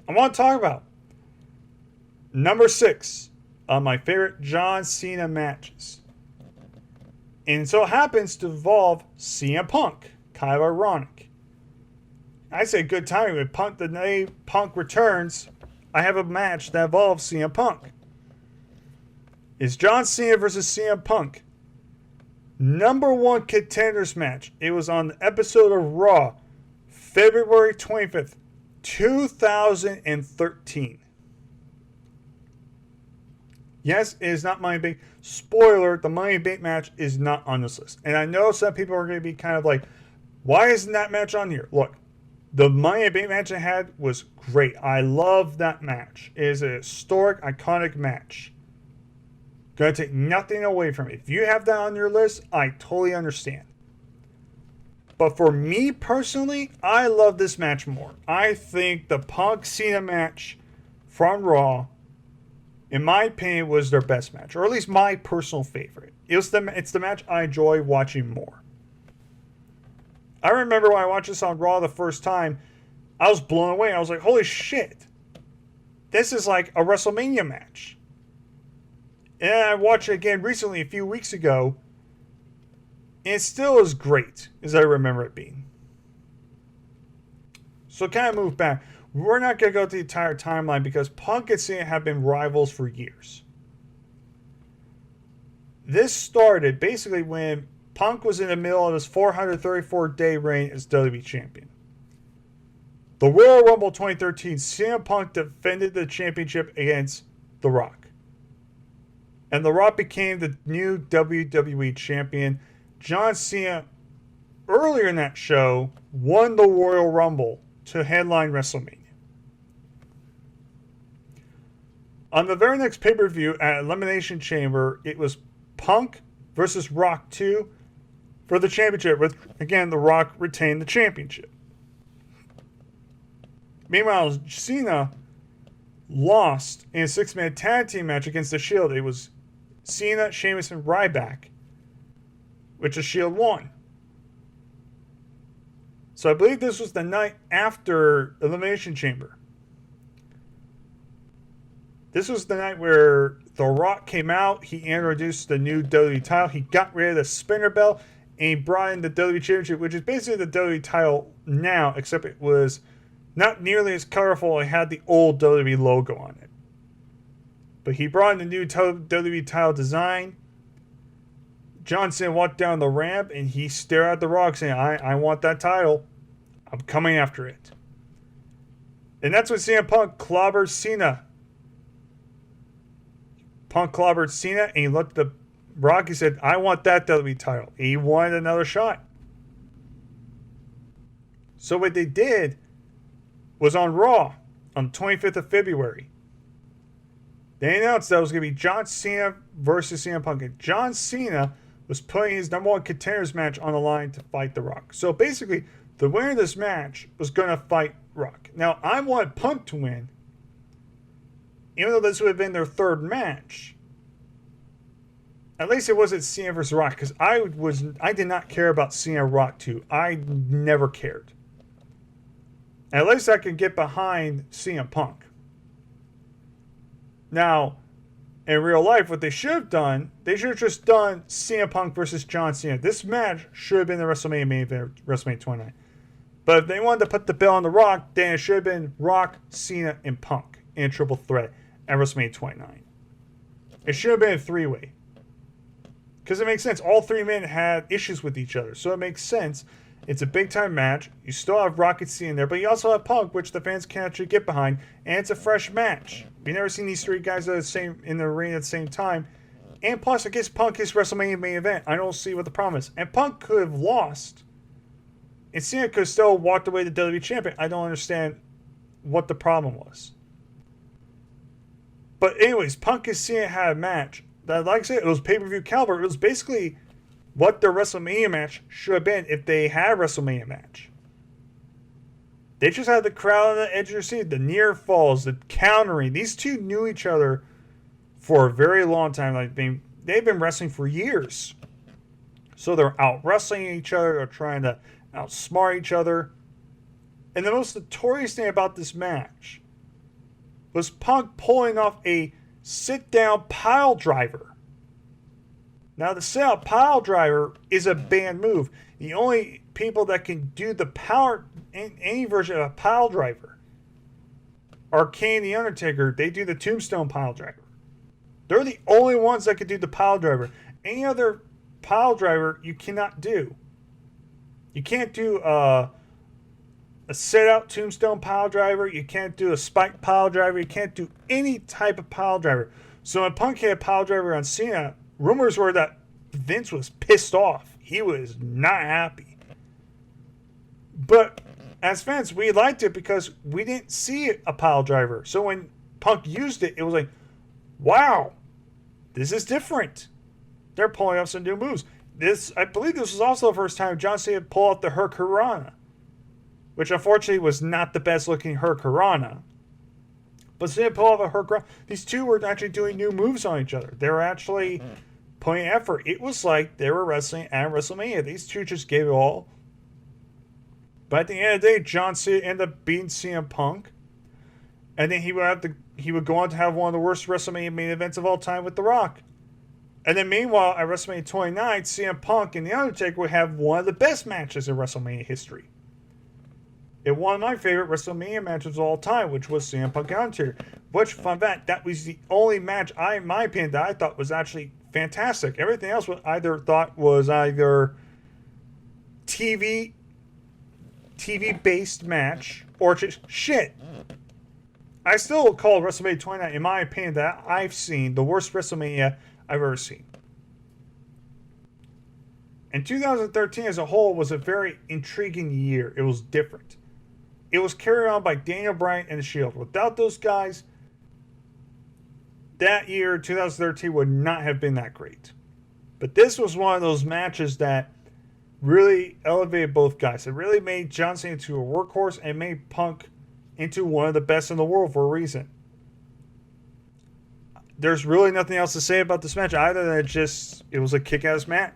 I want to talk about number 6 of my favorite John Cena matches. And so it happens to involve CM Punk. Kind of ironic. I say good timing. With Punk, the day Punk returns, I have a match that involves CM Punk. It's John Cena versus CM Punk. Number 1 contenders match. It was on the episode of Raw, February 25th, 2013. Yes, it is not Money in the Bank. Spoiler, the Money in the Bank match is not on this list. And I know some people are going to be kind of like, why isn't that match on here? Look, the Money in the Bank match I had was great. I love that match. It is a historic, iconic match. Gonna take nothing away from it. If you have that on your list, I totally understand. But for me personally, I love this match more. I think the Punk Cena match from Raw, in my opinion, was their best match, or at least my personal favorite. It's the match I enjoy watching more. I remember when I watched this on Raw the first time, I was blown away. I was like, holy shit. This is like a WrestleMania match. And I watched it again recently, a few weeks ago, and it still is great, as I remember it being. So kind of move back. We're not going to go through the entire timeline because Punk and Cena have been rivals for years. This started basically when Punk was in the middle of his 434-day reign as WWE Champion. The Royal Rumble 2013, CM Punk defended the championship against The Rock. And The Rock became the new WWE Champion. John Cena, earlier in that show, won the Royal Rumble to headline WrestleMania. On the very next pay-per-view at Elimination Chamber, it was Punk versus Rock 2 for the championship. With, again, The Rock retained the championship. Meanwhile, Cena lost in a 6-man tag team match against The Shield. It was Cena, Sheamus, and Ryback, which The Shield won. So I believe this was the night after Elimination Chamber. This was the night where The Rock came out. He introduced the new WWE title. He got rid of the spinner belt, and he brought in the WWE Championship, which is basically the WWE title now, except it was not nearly as colorful. It had the old WWE logo on it. But he brought in the new WWE title design. John Cena walked down the ramp and he stared at The Rock saying, I want that title. I'm coming after it. And that's when CM Punk clobbered Cena. Punk clobbered Cena and he looked at The Rock. He said, I want that WWE title. He wanted another shot. So what they did was on Raw on the 25th of February. They announced that it was going to be John Cena versus CM Punk. And John Cena was putting his number 1 contenders match on the line to fight The Rock. So basically, the winner of this match was going to fight Rock. Now, I wanted Punk to win, even though this would have been their third match. At least it wasn't Cena versus Rock, because I did not care about Cena Rock 2. I never cared. At least I could get behind CM Punk. Now, in real life, what they should have done, they should have just done CM Punk versus John Cena. This match should have been the WrestleMania main event, WrestleMania 29. But if they wanted to put the belt on The Rock, then it should have been Rock, Cena, and Punk in a triple threat at WrestleMania 29. It should have been a 3-way. Because it makes sense. All 3 men had issues with each other. So it makes sense. It's a big-time match. You still have Rock and Cena in there, but you also have Punk, which the fans can actually get behind. And it's a fresh match. We've never seen these 3 guys in the arena at the same time. And plus, it gives Punk his WrestleMania main event. I don't see what the problem is. And Punk could have lost. And Cena could have still walked away the WWE Champion. I don't understand what the problem was. But anyways, Punk and Cena had a match that, like I said, it was pay-per-view caliber. It was basically what their WrestleMania match should have been if they had a WrestleMania match. They just had the crowd on the edge of their seat, the near falls, the countering. These 2 knew each other for a very long time. Like they've been wrestling for years. So they're out wrestling each other, they're trying to outsmart each other. And the most notorious thing about this match was Punk pulling off a sit-down pile driver. Now, the sit-down pile driver is a banned move. The only people that can do the any version of a pile driver are Kane and The Undertaker. They do the tombstone pile driver. They're the only ones that can do the pile driver. Any other pile driver you cannot do. You can't do a sit-out tombstone pile driver. You can't do a spike pile driver. You can't do any type of pile driver. So when Punk had a pile driver on Cena, rumors were that Vince was pissed off. He was not happy. But as fans, we liked it because we didn't see a pile driver. So when Punk used it, it was like, wow, this is different. They're pulling off some new moves. I believe this was also the first time John Cena pulled off the Hurricanrana, which unfortunately was not the best looking Hurricanrana. But Cena pulled off a Hurricanrana. These two were actually doing new moves on each other. They were actually putting effort. It was like they were wrestling at WrestleMania. These two just gave it all. But at the end of the day, John Cena ended up beating CM Punk. And then he would go on to have one of the worst WrestleMania main events of all time with The Rock. And then meanwhile, at WrestleMania 29, CM Punk and The Undertaker would have one of the best matches in WrestleMania history. And one of my favorite WrestleMania matches of all time, which was CM Punk and Undertaker. Which, fun fact, that was the only match, in my opinion, that I thought was actually fantastic. Everything else was either TV-based match or just shit. I still call WrestleMania 29, in my opinion, that I've seen the worst WrestleMania I've ever seen. And 2013 as a whole was a very intriguing year. It was different. It was carried on by Daniel Bryan and The Shield. Without those guys, that year, 2013, would not have been that great. But this was one of those matches that really elevated both guys. It really made John Cena into a workhorse and made Punk into one of the best in the world for a reason. There's really nothing else to say about this match other than it was a kick-ass match.